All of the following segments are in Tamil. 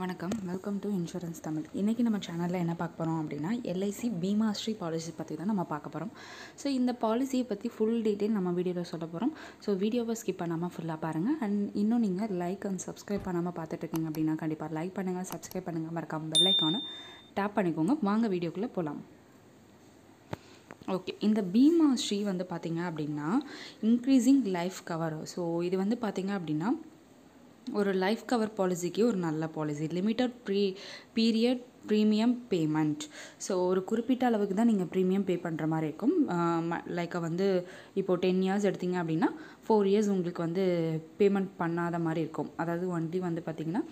வணக்கம், வெல்கம் டு இன்சூரன்ஸ் தமிழ். இன்றைக்கி நம்ம சேனலில் என்ன பார்க்க போகிறோம் அப்படின்னா எல்ஐசி பீமாஸ்ரீ பாலிசி பற்றி தான் நம்ம பார்க்க போகிறோம். ஸோ இந்த பாலிசியை பற்றி ஃபுல் டீட்டெயில் நம்ம வீடியோவில் சொல்ல போகிறோம். ஸோ வீடியோவை ஸ்கிப் பண்ணாமல் ஃபுல்லாக பாருங்கள். அண்ட் இன்னும் நீங்கள் லைக் அண்ட் சப்ஸ்கிரைப் பண்ணாமல் பார்த்துட்ருக்கீங்க அப்படின்னா கண்டிப்பாக லைக் பண்ணுங்கள், சப்ஸ்கிரைப் பண்ணுங்கள், மறக்காம பெல் ஐக்கானை டேப் பண்ணிக்கோங்க. வாங்க வீடியோக்குள்ளே போகலாம். ஓகே, இந்த பீமாஸ்ரீ வந்து பார்த்திங்க அப்படின்னா இன்க்ரீஸிங் லைஃப் கவர். ஸோ இது வந்து பார்த்திங்க அப்படின்னா ஒரு லைஃப் கவர் பாலிசிக்கு ஒரு நல்ல policy. Limited period premium payment. So ஒரு குறிப்பிட்ட அளவுக்கு தான் நீங்கள் ப்ரீமியம் பே பண்ணுற மாதிரி இருக்கும். லைக் வந்து இப்போது 10 years எடுத்திங்க அப்படின்னா 4 years உங்களுக்கு வந்து பேமெண்ட் பண்ணாத மாதிரி இருக்கும். அதாவது ஒன்லி வந்து பார்த்திங்கன்னா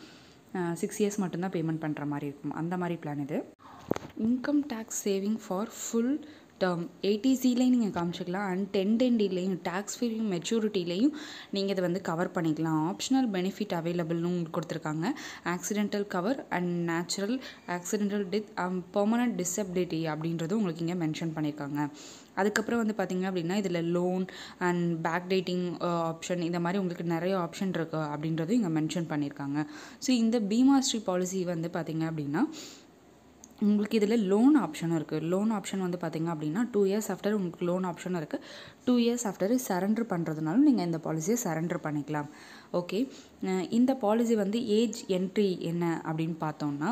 6 years மட்டும்தான் பேமெண்ட் பண்ணுற மாதிரி இருக்கும். அந்த மாதிரி பிளான் இது. Income tax saving for full term 80Cலேயும் நீங்கள் காமிச்சிக்கலாம். அண்ட் 1010Dலேயும் டேக்ஸ் ஃப்ரீ மெச்சூரிட்டிலையும் நீங்கள் இதை வந்து கவர் பண்ணிக்கலாம். ஆப்ஷனல் பெனிஃபிட் அவைலபிள்னு உங்களுக்கு கொடுத்துருக்காங்க. Accidental cover and natural accidental death permanent disability அப்படின்றது உங்களுக்கு இங்கே மென்ஷன் பண்ணியிருக்காங்க. அதுக்கப்புறம் வந்து பார்த்திங்க அப்படின்னா இதில் loan and back dating option இந்த மாதிரி உங்களுக்கு நிறைய ஆப்ஷன் இருக்குது அப்படின்றதும் இங்கே மென்ஷன் பண்ணியிருக்காங்க. ஸோ இந்த பீமாஸ்ரீ பாலிசி வந்து பார்த்திங்க அப்படின்னா உங்களுக்கு இதில் லோன் ஆப்ஷனும் இருக்குது. லோன் ஆப்ஷன் வந்து பார்த்திங்க அப்படின்னா 2 years ஆஃப்டர் உங்களுக்கு லோன் ஆப்ஷனும் இருக்குது. 2 years ஆஃப்டர் சரண்டர் பண்ணுறதுனாலும் நீங்கள் இந்த பாலிசியை சரண்டர் பண்ணிக்கலாம். ஓகே, இந்த பாலிசி வந்து ஏஜ் என்ட்ரி என்ன அப்படின்னு பார்த்தோம்னா,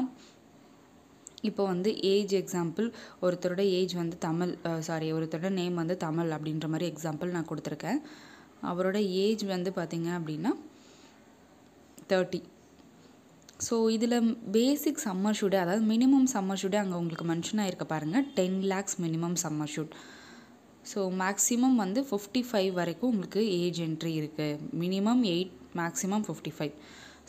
இப்போ வந்து ஏஜ் எக்ஸாம்பிள் ஒருத்தரோட ஏஜ் வந்து ஒருத்தரோட நேம் வந்து தமிழ் அப்படின்ற மாதிரி எக்ஸாம்பிள் நான் கொடுத்துருக்கேன். அவரோட ஏஜ் வந்து பார்த்திங்க அப்படின்னா 30. ஸோ இதில் பேசிக் சம்மர் ஷூட், அதாவது மினிமம் சம்மர் ஷூட் அங்கே உங்களுக்கு மென்ஷன் ஆகிருக்க பாருங்கள். 10 lakhs minimum summer shoot. So maximum வந்து 55 வரைக்கும் உங்களுக்கு ஏஜ் என்ட்ரி இருக்குது. Minimum 8, maximum 55.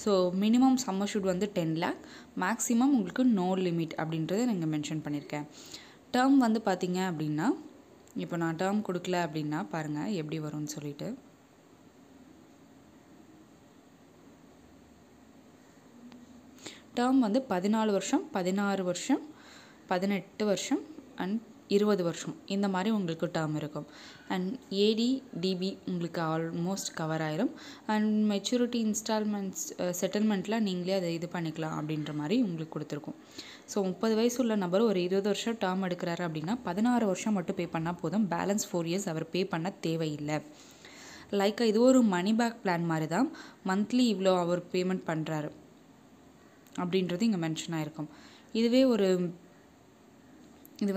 So minimum summer shoot வந்து 10 lakh, மேக்ஸிமம் உங்களுக்கு நோ லிமிட் அப்படின்றத நீங்கள் மென்ஷன் பண்ணியிருக்கேன். டேர்ம் வந்து பார்த்திங்க அப்படின்னா இப்போ நான் டேர்ம் கொடுக்கல அப்படின்னா பாருங்கள் எப்படி வரும்னு சொல்லிட்டு. டேர்ம் வந்து 14 வருஷம், 16 வருஷம், 18 வருஷம் அண்ட் 20 வருஷம் இந்த மாதிரி உங்களுக்கு டேர்ம் இருக்கும். அண்ட் ஏடி டிபி உங்களுக்கு ஆல்மோஸ்ட் கவர் ஆயிரும். அண்ட் மெச்சூரிட்டி இன்ஸ்டால்மெண்ட்ஸ் செட்டில்மெண்ட்டில் நீங்களே அதை இது பண்ணிக்கலாம் அப்படின்ற மாதிரி உங்களுக்கு கொடுத்துருக்கும். ஸோ 30 வயசு உள்ள நபர் ஒரு 20 வருஷம் டேர்ம் எடுக்கிறாரு அப்படின்னா 16 வருஷம் மட்டும் பே பண்ணால் போதும். பேலன்ஸ் 4 years அவர் பே பண்ண தேவையில்லை. லைக் இது ஒரு மணி பேக் பிளான் மாதிரி தான். மந்த்லி இவ்வளோ அவர் பேமெண்ட் பண்ணுறாரு அப்படின்றது இங்கே மென்ஷன் ஆகிருக்கும். இது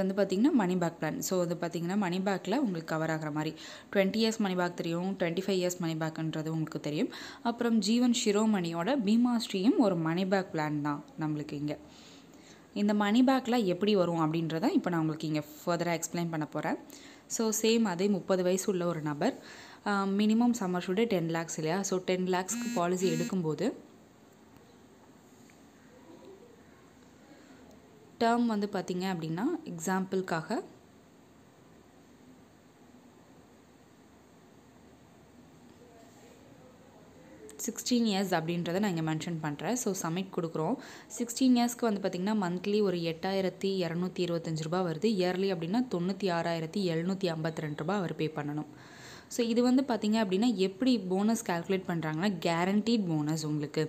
வந்து பார்த்திங்கன்னா மணி பேக் பிளான். ஸோ இது பார்த்திங்கன்னா மணி பேக்கில் உங்களுக்கு கவர் ஆகிற மாதிரி 20 years மணி பேக் தெரியும், 25 years மணி பேக்குன்றது உங்களுக்கு தெரியும். அப்புறம் ஜீவன் ஷிரோமணியோட பீமாஸ்ரீயும் ஒரு மணி பேக் பிளான் தான் நம்மளுக்கு இங்கே. இந்த மணி பேக்கில் எப்படி வரும் அப்படின்றத இப்போ நான் உங்களுக்கு இங்கே ஃபர்தராக எக்ஸ்பிளைன் பண்ண போகிறேன். ஸோ சேம் அதே 30 வயசு உள்ள ஒரு நபர், மினிமம் சம்மர் ஷூட் 10 lakhs இல்லையா. ஸோ 10 lakhsக்கு பாலிசி எடுக்கும்போது டேர்ம் வந்து பார்த்திங்க அப்படின்னா எக்ஸாம்பிளுக்காக 16 years அப்படின்றத நான் இங்கே மென்ஷன் பண்ணுறேன். ஸோ சப்மிட் கொடுக்குறோம். 16 yearsக்கு வந்து பார்த்திங்கன்னா மந்த்லி ஒரு 8,225 ரூபா வருது. இயர்லி அப்படின்னா 96,752 ரூபா அவர் பே பண்ணணும். ஸோ இது வந்து பார்த்திங்க அப்படின்னா எப்படி போனஸ் கால்குலேட் பண்ணுறாங்கன்னா கேரண்டீட் போனஸ். உங்களுக்கு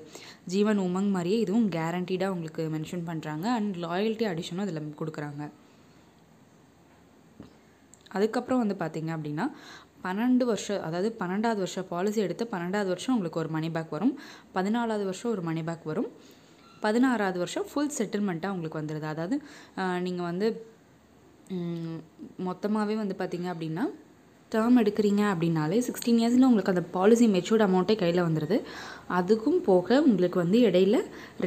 ஜீவன் உமங் மாதிரியே இதுவும் கேரண்டீடாக உங்களுக்கு மென்ஷன் பண்ணுறாங்க. அண்ட் லாயல்ட்டி அடிஷனும் அதில் கொடுக்குறாங்க. அதுக்கப்புறம் வந்து பார்த்திங்க அப்படின்னா 12 வருஷம், அதாவது 12வது வருஷம் பாலிசி எடுத்து 12வது வருஷம் உங்களுக்கு ஒரு மணி பேக் வரும். 14வது வருஷம் ஒரு மணி பேக் வரும். 16வது வருஷம் ஃபுல் செட்டில்மெண்ட்டாக உங்களுக்கு வந்துடுது. அதாவது நீங்கள் வந்து மொத்தமாகவே வந்து பார்த்திங்க அப்படின்னா டேர்ம் எடுக்கிறீங்க அப்படின்னாலே 16 yearsல உங்களுக்கு அந்த பாலிசி மெச்சூர்ட் அமௌண்ட்டே கையில் வந்துடுது. அதுக்கும் போக உங்களுக்கு வந்து இடையில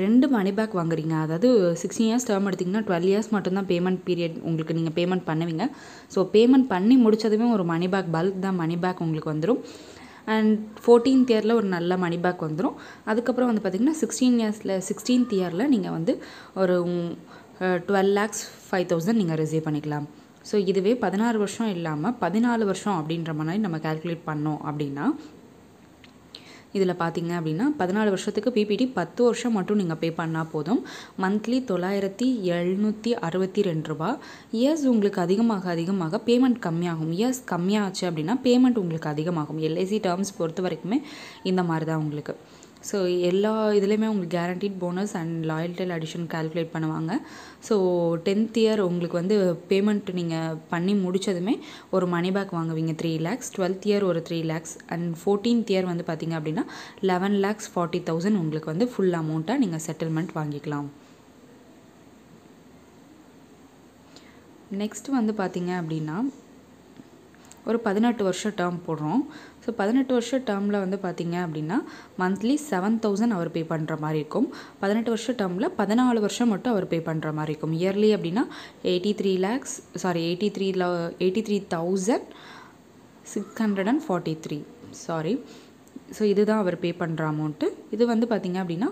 2 மணி பேக் வாங்குறீங்க. அதாவது 16 years டேர்ம் எடுத்திங்கன்னா 12 years மட்டும்தான் பேமெண்ட் பீரியட் உங்களுக்கு நீங்கள் பேமெண்ட் பண்ணுவீங்க. ஸோ பேமெண்ட் பண்ணி முடித்ததுமே ஒரு மணி பேக் பல்க் தான் மணி பேக் உங்களுக்கு வந்துடும். அண்ட் 14th yearல ஒரு நல்ல மணி பேக் வந்துடும். அதுக்கப்புறம் வந்து பார்த்திங்கன்னா 16th yearல நீங்கள் வந்து ஒரு 12,05,000 நீங்கள் ரிசீவ் பண்ணிக்கலாம். ஸோ இதுவே 16 வருஷம் இல்லாமல் 14 வருஷம் அப்படின்ற மாதிரி நம்ம கால்குலேட் பண்ணோம் அப்படின்னா இதில் பார்த்திங்க அப்படின்னா 14 வருஷத்துக்கு பிபிடி 10 வருஷம் மட்டும் நீங்கள் பே பண்ணால் போதும். மந்த்லி 9,762 ரூபா. இயர்ஸ் உங்களுக்கு அதிகமாக பேமெண்ட் கம்மியாகும். இயர்ஸ் கம்மியாச்சு அப்படின்னா பேமெண்ட் உங்களுக்கு அதிகமாகும். எல்ஐசி டேர்ம்ஸ் பொறுத்த வரைக்குமே இந்த மாதிரி தான் உங்களுக்கு. ஸோ எல்லா இதுலேயுமே உங்களுக்கு guaranteed bonus and loyalty addition calculate பண்ணுவாங்க. ஸோ 10th இயர் உங்களுக்கு வந்து பேமெண்ட் நீங்கள் பண்ணி முடித்ததுமே ஒரு மணி பேக் வாங்குவீங்க 3 lakhs. 12th இயர் ஒரு 3 lakhs அண்ட் 14th இயர் வந்து பார்த்திங்க அப்படின்னா 11,40,000 உங்களுக்கு வந்து ஃபுல் அமௌண்ட்டாக நீங்கள் செட்டில்மெண்ட் வாங்கிக்கலாம். நெக்ஸ்ட் வந்து பார்த்திங்க அப்படின்னா ஒரு 18 வருஷம் டேர்ம் போடுறோம். ஸோ 18 வருஷம் டேர்மில் வந்து பார்த்திங்க அப்படின்னா மந்த்லி 7,000 அவர் பே பண்ணுற மாதிரி இருக்கும். 18 வருஷம் டேர்மில் 14 வருஷம் மட்டும் அவர் பே பண்ணுற மாதிரி இருக்கும். இயர்லி அப்படின்னா 83,643 ஸோ இதுதான் அவர் பே பண்ணுற அமௌண்ட்டு. இது வந்து பார்த்திங்க அப்படின்னா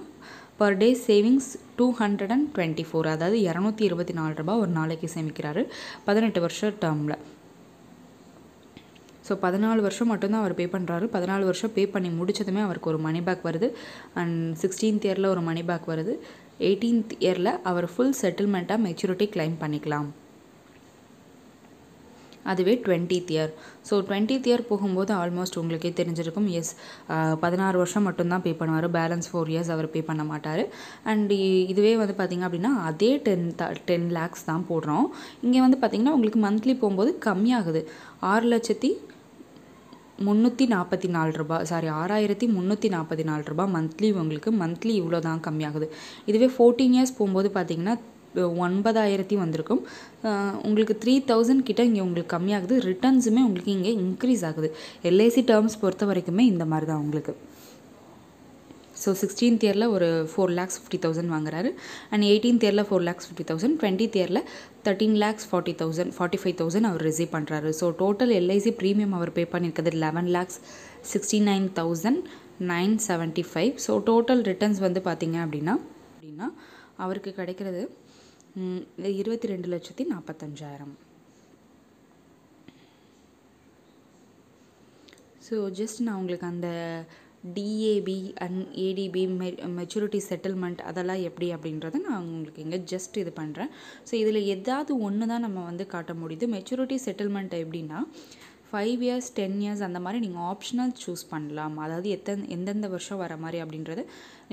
பர் டே சேவிங்ஸ் 224, அதாவது 224 ரூபாய் ஒரு நாளைக்கு சேமிக்கிறாரு 18 வருஷம் டேர்மில். ஸோ 14 வருஷம் மட்டும்தான் அவர் பே பண்ணுறாரு. 14 வருஷம் பே பண்ணி முடிச்சதுமே அவருக்கு ஒரு மணி பேக் வருது. அண்ட் 16th இயரில் ஒரு மணி பேக் வருது. 18th இயரில் அவர் ஃபுல் செட்டில்மெண்ட்டாக மெச்சூரிட்டி கிளைம் பண்ணிக்கலாம். அதுவே 20th year. So 20th year போகும்போது ஆல்மோஸ்ட் உங்களுக்கே தெரிஞ்சிருக்கும். 16 வருஷம் மட்டும்தான் பே பண்ணுவார். பேலன்ஸ் 4 இயர்ஸ் அவர் பே பண்ண மாட்டார். அண்ட் இதுவே வந்து பார்த்திங்க அப்படின்னா அதே 10 lakhs தான் போடுறோம். இங்கே வந்து பார்த்திங்கன்னா உங்களுக்கு மந்த்லி போகும்போது கம்மியாகுது. 6,344 ரூபாய் 6,344 ரூபாய் மந்த்லி இவ்வளோ தான் கம்மியாகுது. இதுவே 14 இயர்ஸ் போகும்போது பார்த்திங்கன்னா 9,000 வந்திருக்கும். உங்களுக்கு 3,000 கிட்ட இங்கே உங்களுக்கு கம்மியாகுது. ரிட்டர்ன்ஸுமே உங்களுக்கு இங்கே இன்க்ரீஸ் ஆகுது. எல்ஐசி டேர்ம்ஸ் பொறுத்த வரைக்குமே இந்த மாதிரி தான் உங்களுக்கு. ஸோ 16th இயரில் ஒரு 4,50,000 வாங்குறாரு. அண்ட் 18th இயரில் 4,50,000. 20th இயரில் 13,45,000 அவர் ரிசீவ் பண்ணுறாரு. ஸோ டோட்டல் எல்ஐசி ப்ரீமியம் அவர் பே பண்ணியிருக்கிறது 11,69,975. ஸோ டோட்டல் ரிட்டர்ன்ஸ் வந்து பார்த்திங்க அப்படின்னா அவருக்கு கிடைக்கிறது 22,45,000. ஸோ ஜஸ்ட் நான் உங்களுக்கு அந்த DAP and ATP maturity settlement அதெல்லாம் எப்படி அப்படின்றத நான் உங்களுக்கு இங்கே ஜஸ்ட் இது பண்ணுறேன். ஸோ இதில் ஏதாவது ஒன்று தான் நம்ம வந்து காட்ட முடியுது. மெச்சூரிட்டி செட்டில்மெண்ட் எப்படின்னா 5 years 10 years அந்த மாதிரி நீங்கள் ஆப்ஷனல் சூஸ் பண்ணலாம். அதாவது எந்தெந்த வருஷம் வர மாதிரி அப்படின்றத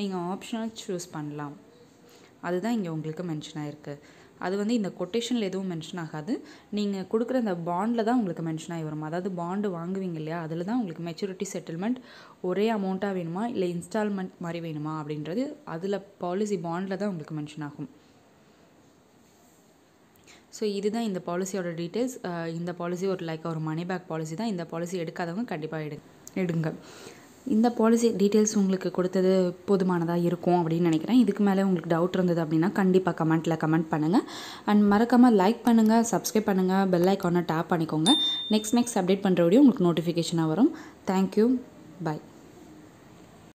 நீங்கள் ஆப்ஷனல் சூஸ் பண்ணலாம். அதுதான் இங்கே உங்களுக்கு மென்ஷன் ஆகிருக்கு. அது வந்து இந்த கொட்டேஷனில் எதுவும் மென்ஷன் ஆகாது. நீங்கள் கொடுக்குற அந்த பாண்டில் தான் உங்களுக்கு மென்ஷன் ஆகி வரும். அதாவது பாண்டு வாங்குவீங்க இல்லையா, அதில் தான் உங்களுக்கு மெச்சூரிட்டி செட்டில்மெண்ட் ஒரே அமௌண்ட்டாக வேணுமா இல்லை இன்ஸ்டால்மெண்ட் மாதிரி வேணுமா அப்படின்றது அதில் பாலிசி பாண்டில் தான் உங்களுக்கு மென்ஷன் ஆகும். ஸோ இதுதான் இந்த பாலிசியோட டீட்டெயில்ஸ். இந்த பாலிசி ஒரு மணி பேக் பாலிசி தான். இந்த பாலிசி எடுக்காதவங்க கண்டிப்பாக எடுங்க. இந்த பாலிசி டீட்டெயில்ஸ் உங்களுக்கு கொடுத்தது போதுமானதாக இருக்கும் அப்படின்னு நினைக்கிறேன். இதுக்கு மேலே உங்களுக்கு டவுட் இருந்தது அப்படின்னா கண்டிப்பாக கமெண்ட் பண்ணுங்கள். அண்ட் மறக்காமல் லைக் பண்ணுங்கள், சப்ஸ்கிரைப் பண்ணுங்கள், பெல் ஐக்கானை டேப் பண்ணிக்கோங்க. நெக்ஸ்ட் அப்டேட் பண்ணுற வீடியோ உங்களுக்கு நோட்டிஃபிகேஷனாக வரும். Thank you, by.